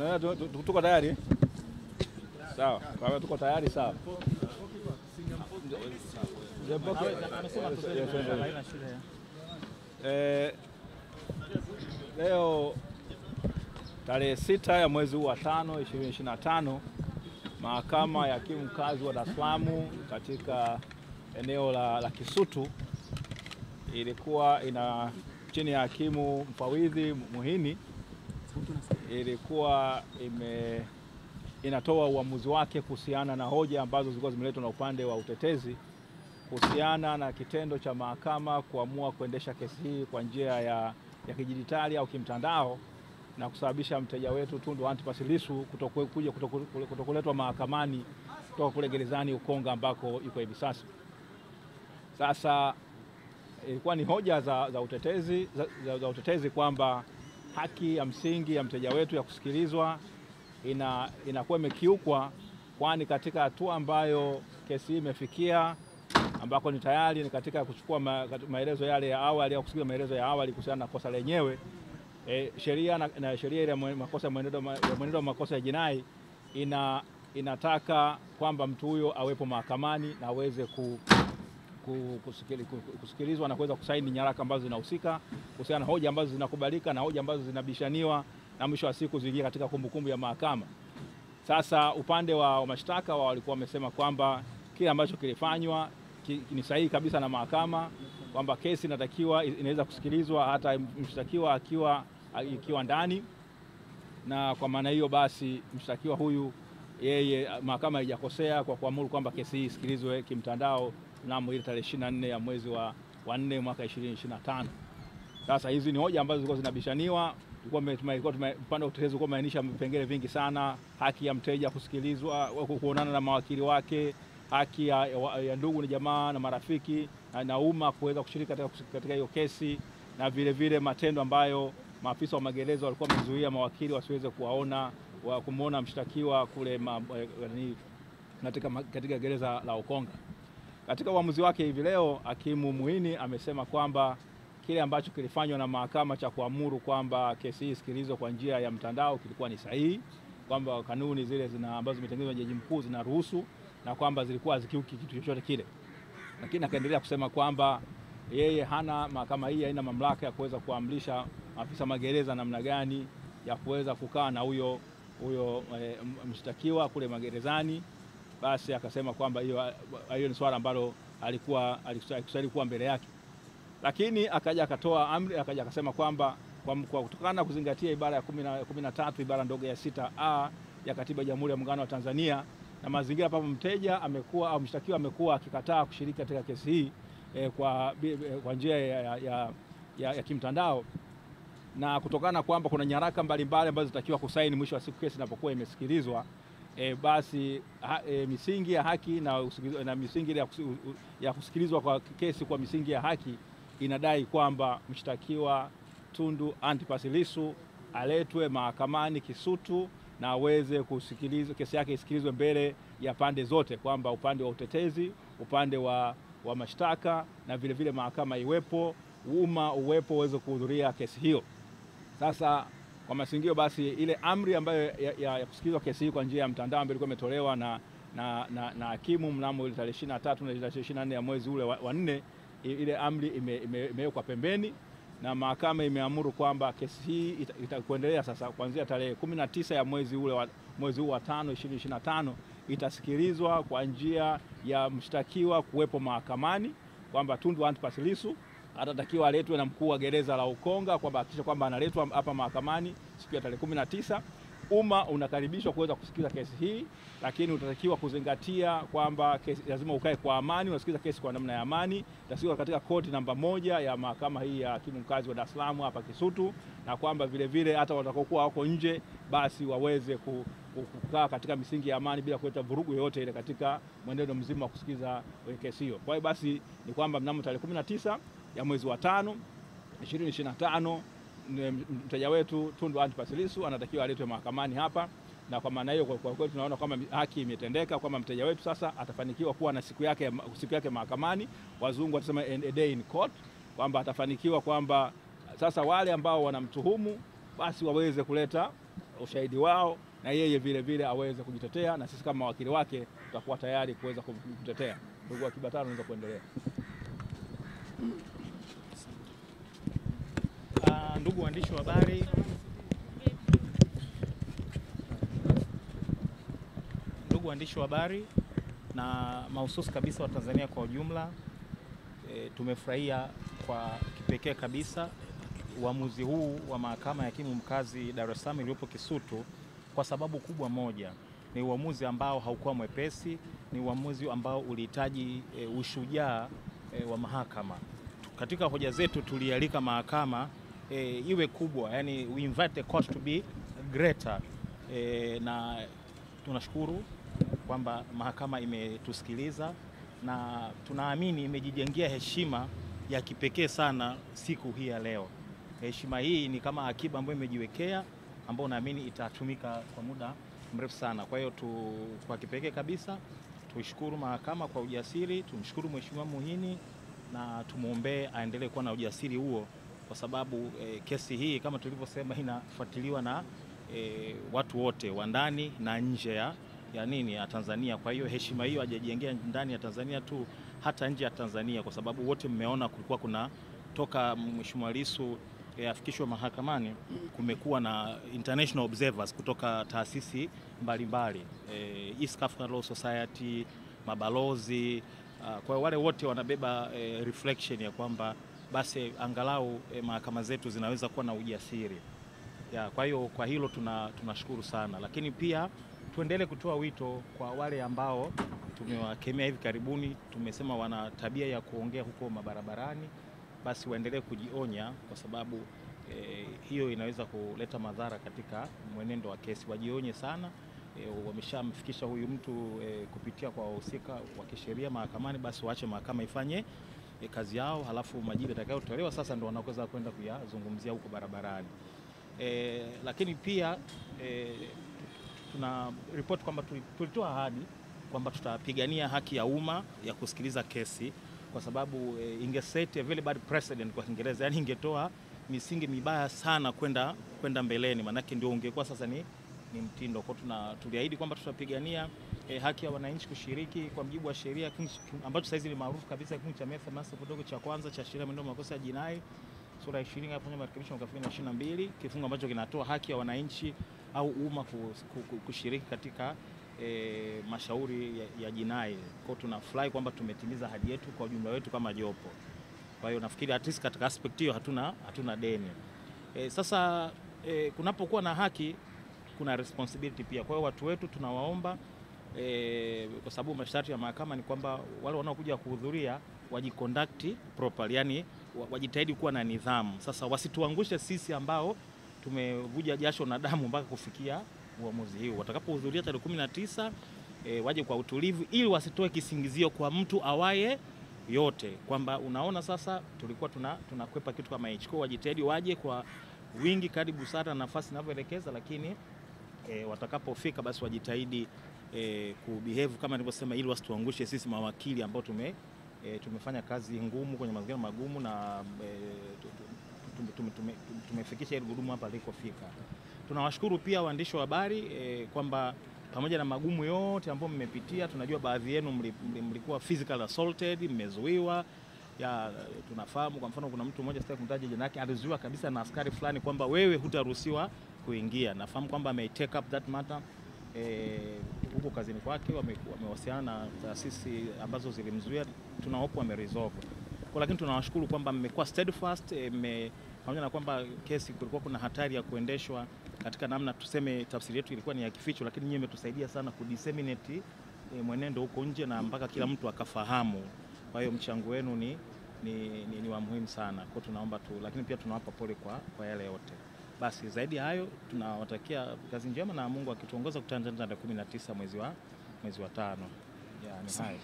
Tuko tayari? Sawa. Kwa tuko tayari sawa. Leo tarehe 6 ya mwezi wa 5 2025, Mahakama ya Hakimu Mkazi wa Dar es Salaam katika eneo la Kisutu ilikuwa chini ya hakimu mfawidhi Muhini ilikuwa inatoa uamuzi wake kuhusiana na hoja ambazo zilikuwa zimeletwa na upande wa utetezi kuhusiana na kitendo cha mahakama kuamua kuendesha kesi hii kwa njia ya kidijitali au kimtandao na kusababisha mteja wetu Tundu Antipas Lissu kutokuletwa mahakamani kutoka kule gerezani Ukonga ambako yuko hivi sasa. Sasa ilikuwa ni hoja za utetezi kwamba haki ya msingi ya mteja wetu ya kusikilizwa inakuwa imekiukwa, kwani katika hatua ambayo kesi hii imefikia ambako ni tayari ni katika kuchukua maelezo yale ya awali au kusikiliza maelezo ya awali kuhusiana na kosa lenyewe, sheria na sheria ile makosa mwenendo wa makosa ya jinai inataka kwamba mtu huyo awepo mahakamani na aweze kusikilizwa na kuweza kusaini nyaraka ambazo zinahusika kuhusiana na hoja ambazo zinakubalika na hoja ambazo zinabishaniwa na mwisho wa siku ziingie katika kumbukumbu ya mahakama. Sasa upande wa mashtaka walikuwa wamesema kwamba kile ambacho kilifanywa ni sahihi kabisa na mahakama, kwamba kesi inaweza kusikilizwa hata mshtakiwa ikiwa ndani, na kwa maana hiyo basi mshtakiwa huyu mahakama haijakosea kwa kuamuru kwamba kesi hii isikilizwe kimtandao mnamo ile tarehe 24 ya mwezi wa 4 mwaka 2025. Sasa hizi ni hoja ambazo zilikuwa zinabishaniwa. Upande wa utetezi ulikuwa umeainisha vipengele vingi sana: haki ya mteja kusikilizwa, kuonana na mawakili wake, haki ya ndugu na jamaa na marafiki na umma kuweza kushiriki katika hiyo kesi, na vile matendo ambayo maafisa wa magereza walikuwa wamezuia mawakili wasiweze kumuona mshtakiwa kule katika gereza la Ukonga. Katika uamuzi wake hivi leo, hakimu Muhini amesema kwamba kile ambacho kilifanywa na mahakama cha kuamuru kwamba kesi hii isikilizwe kwa njia ya mtandao kilikuwa ni sahihi, kwamba kanuni zile ambazo zimetengenezwa na Jaji Mkuu zinaruhusu na kwamba zilikuwa zikiuki kitu chochote kile. Lakini akaendelea kusema kwamba mahakama hii haina mamlaka ya kuweza kuamrisha afisa magereza namna gani ya kuweza kukaa na huyo mshtakiwa kule magerezani. Basi akasema kwamba hiyo ni swala ambalo alistahili kuwa mbele yake. Lakini akaja akatoa amri, akaja akasema kwamba kwa kutokana na kuzingatia ibara ya 13 ibara ndogo ya 6A ya Katiba ya Jamhuri ya Muungano wa Tanzania na mazingira ambapo mteja amekuwa au mshtakiwa amekuwa akikataa kushiriki katika kesi hii kwa njia ya kimtandao, na kutokana kwamba kuna nyaraka mbalimbali ambazo zitakiwa kusaini mwisho wa siku kesi inapokuwa imesikilizwa, basi misingi ya haki na misingi ya kusikilizwa kwa kesi kwa misingi ya haki inadai kwamba mshtakiwa Tundu Antipas Lissu aletwe mahakamani Kisutu na aweze kusikilizwa, kesi yake isikilizwe mbele ya pande zote, kwamba upande wa utetezi, upande wa mashtaka na vile mahakama iwepo, umma uwepo uweze kuhudhuria kesi hiyo. Sasa kwa masingio basi ile amri ambayo ya kusikilizwa kesi hii kwa njia ya mtandao ambayo ilikuwa imetolewa na hakimu mnamo ile tarehe 23 na 24 ya mwezi ule wa 4, ile amri imewekwa pembeni na mahakama imeamuru kwamba kesi hii itakuendelea sasa kuanzia tarehe 19 ya mwezi huu wa 5 2025 itasikilizwa kwa njia ya mshtakiwa kuwepo mahakamani, kwamba Tundu Antipas Lissu atatakiwa aletwe na mkuu wa gereza la Ukonga, kwamba hakikisha kwamba analetwa hapa mahakamani siku ya tarehe 19. Umma unakaribishwa kuweza kusikiliza kesi hii, lakini utatakiwa kuzingatia kwamba lazima ukae kwa amani, unasikiliza kesi kwa namna ya amani, itasikilizwa katika koti namba 1 ya mahakama hii ya hakimu mkazi wa Dar es Salaam hapa Kisutu, na kwamba vile hata watakaokuwa wako nje basi waweze kukaa katika misingi ya amani bila kuleta vurugu yoyote ile katika mwenendo mzima wa kusikiliza kesi hiyo. Kwa hiyo basi ni kwamba mnamo tarehe 19 ya mwezi wa 5 2025 mteja wetu Tundu Antipas Lissu anatakiwa aletwe mahakamani hapa, na kwa maana hiyo kwa kweli tunaona kwamba haki imetendeka, kwamba mteja wetu sasa atafanikiwa kuwa na siku yake mahakamani. Wazungu wanasema a day in court, kwamba atafanikiwa kwamba sasa wale ambao wanamtuhumu basi waweze kuleta ushahidi wao, na yeye vile vile aweze kujitetea, na sisi kama wakili wake tutakuwa tayari kuweza kutetea. Ndugu Kibatala, unaweza kuendelea. Ndugu waandishi wa habari, na mahususi kabisa wa Tanzania kwa ujumla, tumefurahia kwa kipekee kabisa uamuzi huu wa Mahakama ya Hakimu Mkazi Dar es Salaam iliyopo Kisutu, kwa sababu kubwa moja. Ni uamuzi ambao haukuwa mwepesi, ni uamuzi ambao ulihitaji ushujaa wa mahakama. Katika hoja zetu tulialika mahakama iwe kubwa, yani we invite the court to be greater, na tunashukuru kwamba mahakama imetusikiliza na tunaamini imejijengea heshima ya kipekee sana siku hii ya leo. Heshima hii ni kama akiba ambayo imejiwekea, ambayo naamini itatumika kwa muda mrefu sana. Kwa hiyo kwa kipekee kabisa tuishukuru mahakama kwa ujasiri, tumshukuru Mheshimiwa Muhini na tumuombee aendelee kuwa na ujasiri huo, kwa sababu kesi hii kama tulivyosema inafuatiliwa na watu wote wa ndani na nje ya Tanzania. Kwa hiyo heshima hiyo hajajengea ndani ya Tanzania tu, hata nje ya Tanzania, kwa sababu wote mmeona kulikuwa kuna toka Mheshimiwa Lissu afikishwe mahakamani, kumekuwa na international observers kutoka taasisi mbalimbali, East African Law Society, mabalozi. Kwa wale wote wanabeba reflection ya kwamba basi angalau mahakama zetu zinaweza kuwa na ujasiri. Kwa hiyo kwa hilo tunashukuru sana, lakini pia tuendelee kutoa wito kwa wale ambao tumewakemea hivi karibuni, tumesema wana tabia ya kuongea huko mabarabarani, basi waendelee kujionya, kwa sababu hiyo inaweza kuleta madhara katika mwenendo wa kesi. Wajionye sana, wameshamfikisha huyu mtu kupitia kwa wahusika wa kisheria mahakamani, basi waache mahakama ifanye kazi yao, halafu majibu yatakayotolewa sasa ndio wanaweza kwenda kuyazungumzia huko barabarani. Lakini pia tuna report kwamba tulitoa ahadi kwamba tutapigania haki ya umma ya kusikiliza kesi, kwa sababu ingeset a very bad precedent kwa Kiingereza, yani ingetoa misingi mibaya sana kwenda mbeleni, manake ndio ungekuwa sasa ni mtindo. Kwa tuliahidi kwamba tutapigania haki ya wananchi kushiriki kwa mujibu wa sheria ambacho sasa hivi ni maarufu kabisa, kifungu cha Method kidogo cha kwanza cha sheria ya makosa ya jinai sura ya 20 hapo marekebisho mwaka 2022, kifungu ambacho kinatoa haki ya wananchi au umma kushiriki katika mashauri ya jinai. Kwa tunafurahi kwamba tumetimiza ahadi yetu kwa ujumla wetu kama jopo. Kwa hiyo nafikiri at least katika aspect hiyo hatuna deni. Sasa kunapokuwa na haki kuna responsibility pia. Kwa hiyo watu wetu tunawaomba, kwa sababu masharti ya mahakama ni kwamba wale wanaokuja kuhudhuria wajiconduct properly, yani wajitahidi kuwa na nidhamu. Sasa wasituangushe sisi ambao tumevuja jasho na damu mpaka kufikia uamuzi huu. Watakapohudhuria tarehe 19 waje kwa utulivu, ili wasitoe kisingizio kwa mtu awaye yote kwamba unaona sasa tulikuwa tunakwepa kitu kama hicho. Kwa wajitahidi waje kwa wingi kadri busara nafasi inavyoelekeza, lakini watakapofika basi wajitahidi kubehave kama nilivyosema, ili wasituangushe sisi mawakili ambao tumefanya kazi ngumu kwenye mazingira magumu na tumefikisha ile gurudumu hapa alikofika. Tunawashukuru pia waandishi wa habari kwamba pamoja na magumu yote ambayo mmepitia, tunajua baadhi yenu mlikuwa physical assaulted, mmezuiwa. Tunafahamu kwa mfano kuna mtu mmoja sitaki kumtaja jina lake, alizuiwa kabisa na askari fulani kwamba wewe hutaruhusiwa kuingia. Nafahamu kwamba ame take up that matter huko kazini kwake, wamewasiliana na taasisi ambazo zilimzuia, tunahope wameresolve. Lakini tunawashukuru kwamba mmekuwa steadfast, pamoja na kwamba kesi kulikuwa kuna hatari ya kuendeshwa katika namna tuseme tafsiri yetu ilikuwa ni ya kificho, lakini nyinyi mmetusaidia sana kudisseminate mwenendo huko nje na mpaka kila mtu akafahamu. Kwa hiyo mchango wenu ni wa muhimu sana. Kwa tunaomba lakini pia tunawapa pole kwa yale yote. Basi zaidi ya hayo tunawatakia kazi njema na Mungu akituongoza kutana tarehe 19 mwezi wa 5. Ni hayo.